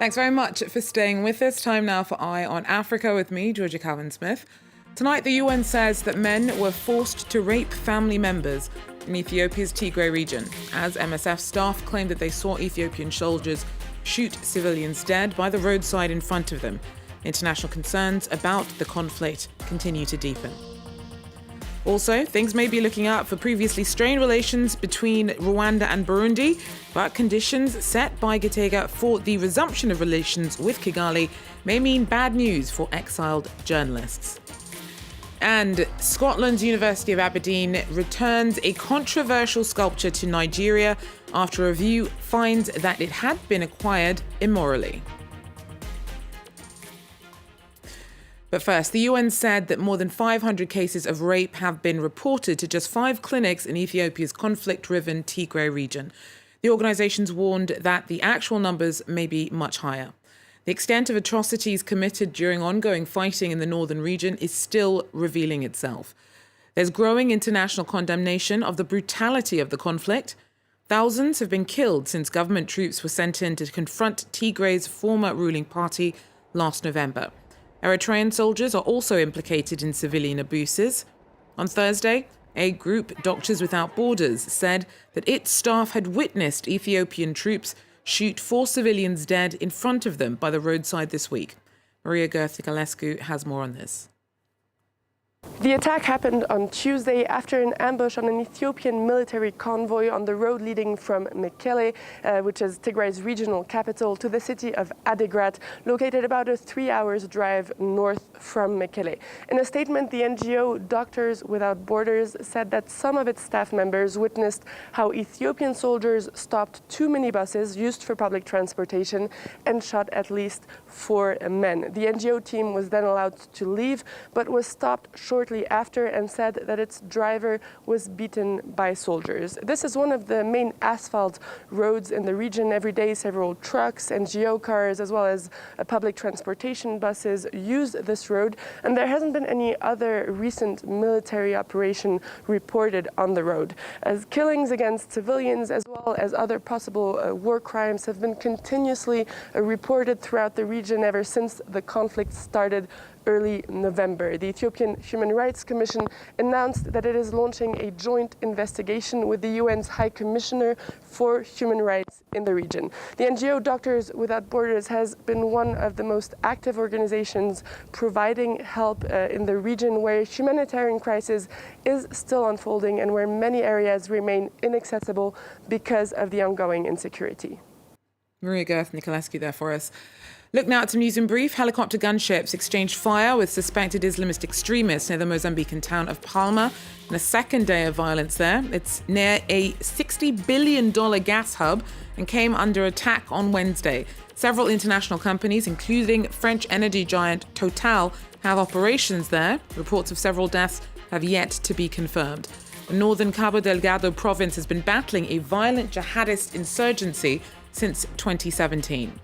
Thanks very much for staying with us. Time now for Eye on Africa with me, Georgia Calvin-Smith. Tonight, the UN says that men were forced to rape family members in Ethiopia's Tigray region, as MSF staff claimed that they saw Ethiopian soldiers shoot civilians dead by the roadside in front of them. International concerns about the conflict continue to deepen. Also, things may be looking up for previously strained relations between Rwanda and Burundi, but conditions set by Gitega for the resumption of relations with Kigali may mean bad news for exiled journalists. And Scotland's University of Aberdeen returns a controversial sculpture to Nigeria after a review finds that it had been acquired immorally. But first, the UN said that more than 500 cases of rape have been reported to just 5 clinics in Ethiopia's conflict-riven Tigray region. The organisations warned that the actual numbers may be much higher. The extent of atrocities committed during ongoing fighting in the northern region is still revealing itself. There's growing international condemnation of the brutality of the conflict. Thousands have been killed since government troops were sent in to confront Tigray's former ruling party last November. Eritrean soldiers are also implicated in civilian abuses. On Thursday, a group, Doctors Without Borders, said that its staff had witnessed Ethiopian troops shoot 4 civilians dead in front of them by the roadside this week. Maria Gerth-Nicolescu has more on this. The attack happened on Tuesday after an ambush on an Ethiopian military convoy on the road leading from Mekele, which is Tigray's regional capital, to the city of Adigrat, located about a 3-hour drive north from Mekele. In a statement, the NGO Doctors Without Borders said that some of its staff members witnessed how Ethiopian soldiers stopped 2 minibuses used for public transportation and shot at least 4 men. The NGO team was then allowed to leave, but was stopped shortly after and said that its driver was beaten by soldiers. This is one of the main asphalt roads in the region. Every day, several trucks, NGO cars, as well as public transportation buses use this road, and there hasn't been any other recent military operation reported on the road. As killings against civilians, as well as other possible war crimes, have been continuously reported throughout the region ever since the conflict started early November. The Ethiopian Human Rights Commission announced that it is launching a joint investigation with the UN's High Commissioner for Human Rights in the region. The NGO Doctors Without Borders has been one of the most active organizations providing help in the region, where humanitarian crisis is still unfolding and where many areas remain inaccessible because of the ongoing insecurity. Maria Gerth-Nicolescu there for us. Look now at some news in brief. Helicopter gunships exchanged fire with suspected Islamist extremists near the Mozambican town of Palma in a second day of violence there. It's near a $60 billion gas hub and came under attack on Wednesday. Several international companies, including French energy giant Total, have operations there. Reports of several deaths have yet to be confirmed. The northern Cabo Delgado province has been battling a violent jihadist insurgency since 2017.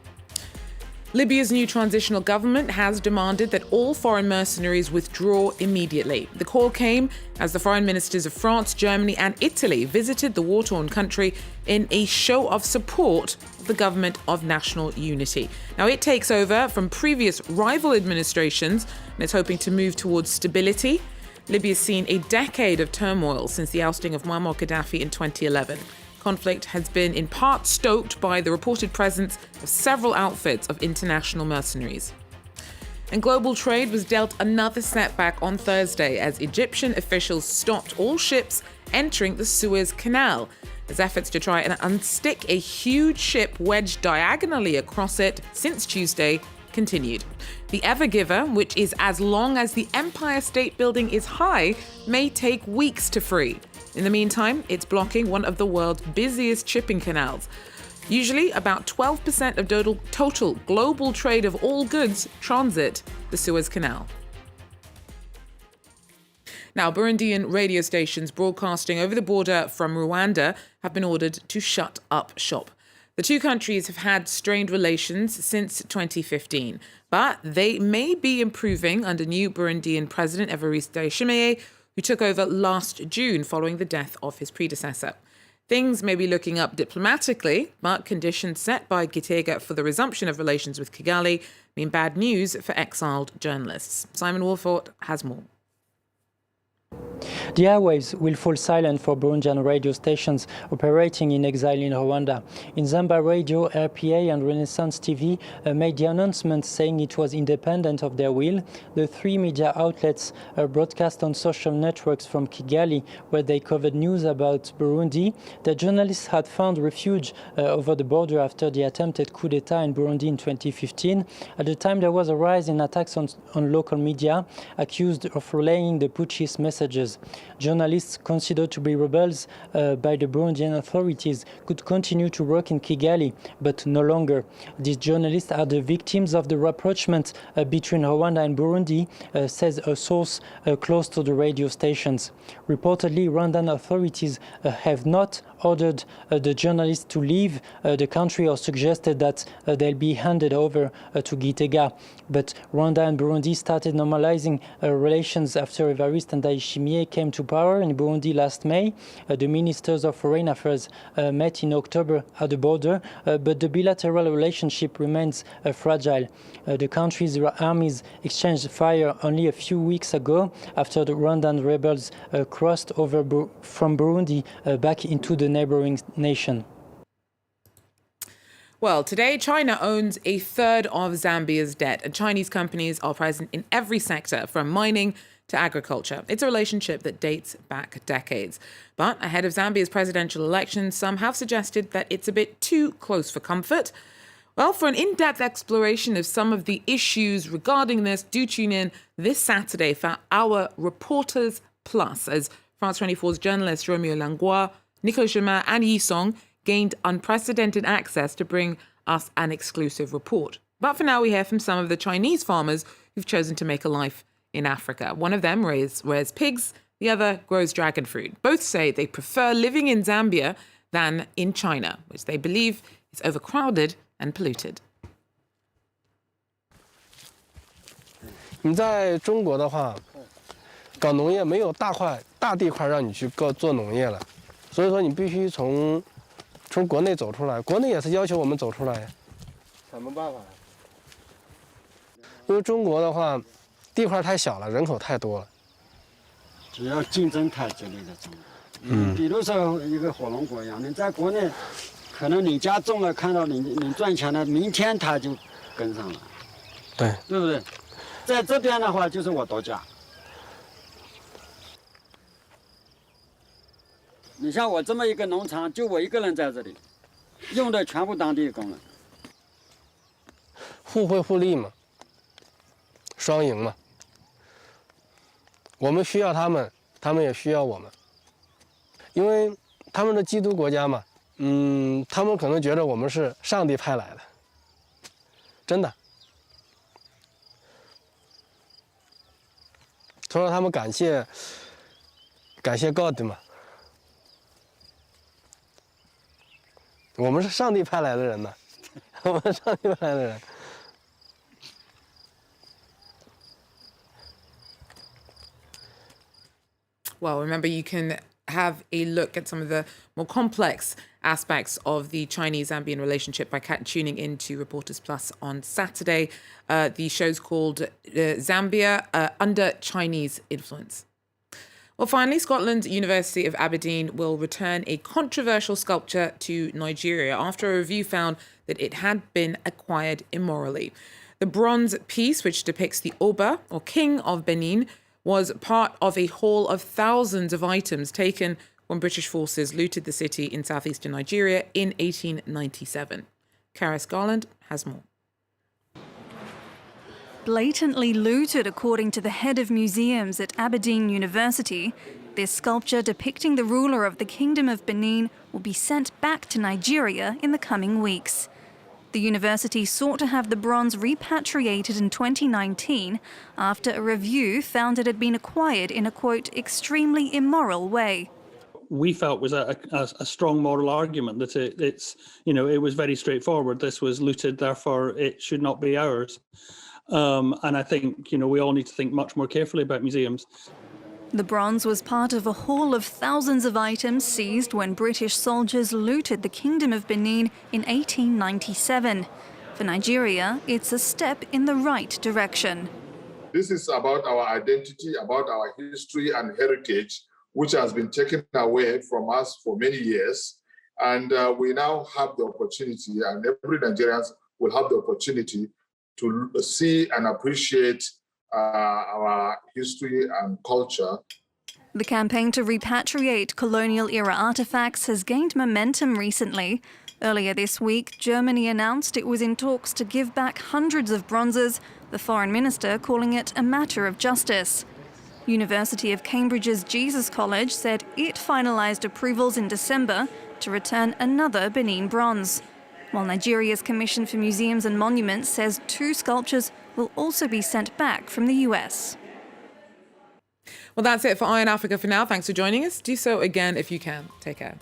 Libya's new transitional government has demanded that all foreign mercenaries withdraw immediately. The call came as the foreign ministers of France, Germany and Italy visited the war-torn country in a show of support of the government of national unity. Now, it takes over from previous rival administrations and it's hoping to move towards stability. Libya's seen a decade of turmoil since the ousting of Muammar Gaddafi in 2011. Conflict has been in part stoked by the reported presence of several outfits of international mercenaries. And global trade was dealt another setback on Thursday as Egyptian officials stopped all ships entering the Suez Canal as efforts to try and unstick a huge ship wedged diagonally across it since Tuesday continued. The Ever Giver, which is as long as the Empire State Building is high, may take weeks to free. In the meantime, it's blocking one of the world's busiest shipping canals. Usually, about 12% of total global trade of all goods transit the Suez Canal. Now, Burundian radio stations broadcasting over the border from Rwanda have been ordered to shut up shop. The two countries have had strained relations since 2015, but they may be improving under new Burundian President Evariste Ndayishimiye, who took over last June following the death of his predecessor. Things may be looking up diplomatically, but conditions set by Gitega for the resumption of relations with Kigali mean bad news for exiled journalists. Simon Wolford has more. The airwaves will fall silent for Burundian radio stations operating in exile in Rwanda. In Zambia Radio, RPA and Renaissance TV made the announcement saying it was independent of their will. The three media outlets broadcast on social networks from Kigali, where they covered news about Burundi. The journalists had found refuge over the border after the attempted coup d'etat in Burundi in 2015. At the time, there was a rise in attacks on local media, accused of relaying the putschist messages. Journalists considered to be rebels by the Burundian authorities could continue to work in Kigali, but no longer. These journalists are the victims of the rapprochement between Rwanda and Burundi, says a source close to the radio stations. Reportedly, Rwandan authorities have not ordered the journalists to leave the country or suggested that they'll be handed over to Gitega. But Rwanda and Burundi started normalizing relations after Evariste Ndayishimiye came to power in Burundi last May. The ministers of foreign affairs met in October at the border, but the bilateral relationship remains fragile. The country's armies exchanged fire only a few weeks ago after the Rwandan rebels crossed over from Burundi back into the neighboring nation. Well, today, China owns a third of Zambia's debt, and Chinese companies are present in every sector, from mining to agriculture. It's a relationship that dates back decades. But ahead of Zambia's presidential election, some have suggested that it's a bit too close for comfort. Well, for an in-depth exploration of some of the issues regarding this, do tune in this Saturday for our Reporters Plus, as France 24's journalists Romeo Langlois, Nicolas Chemin and Yi Song gained unprecedented access to bring us an exclusive report. But for now, we hear from some of the Chinese farmers who've chosen to make a life in Africa. One of them rears pigs, the other grows dragon fruit. Both say they prefer living in Zambia than in China, which they believe is overcrowded and polluted. 你在中国的话，搞农业没有大地块让你去做农业了，所以说你必须从国内走出来，国内也是要求我们走出来。什么办法？因为中国的话，地块太小了，人口太多了，主要竞争太激烈了。比如说一个火龙果一样，你在国内，可能你家种了，看到你赚钱了，明天他就跟上了，对不对？在这边的话，就是我独家。你像我这么一个农场，就我一个人在这里，用的全部当地工人，互惠互利嘛，双赢嘛。我们需要他们，他们也需要我们，因为他们的基督国家嘛，他们可能觉得我们是上帝派来的，真的。所以说他们感谢 God 嘛。 我们是上帝派来的人呢，我们是上帝派来的人。Well, remember, you can have a look at some of the more complex aspects of the Chinese-Zambian relationship by tuning into Reporters Plus on Saturday. The show's called Zambia Under Chinese Influence. Well, finally, Scotland's University of Aberdeen will return a controversial sculpture to Nigeria after a review found that it had been acquired immorally. The bronze piece, which depicts the Oba, or King of Benin, was part of a haul of thousands of items taken when British forces looted the city in southeastern Nigeria in 1897. Karis Garland has more. Blatantly looted, according to the head of museums at Aberdeen University, this sculpture depicting the ruler of the Kingdom of Benin will be sent back to Nigeria in the coming weeks. The university sought to have the bronze repatriated in 2019 after a review found it had been acquired in a, quote, extremely immoral way. We felt was a strong moral argument that it was very straightforward. This was looted, therefore it should not be ours. And I think, we all need to think much more carefully about museums. The bronze was part of a haul of thousands of items seized when British soldiers looted the Kingdom of Benin in 1897. For Nigeria, it's a step in the right direction. This is about our identity, about our history and heritage, which has been taken away from us for many years. And we now have the opportunity, and every Nigerian will have the opportunity to see and appreciate our history and culture. The campaign to repatriate colonial-era artefacts has gained momentum recently. Earlier this week, Germany announced it was in talks to give back hundreds of bronzes, the foreign minister calling it a matter of justice. University of Cambridge's Jesus College said it finalised approvals in December to return another Benin bronze, while Nigeria's Commission for Museums and Monuments says 2 sculptures will also be sent back from the US. Well, that's it for Eye on Africa for now. Thanks for joining us. Do so again if you can. Take care.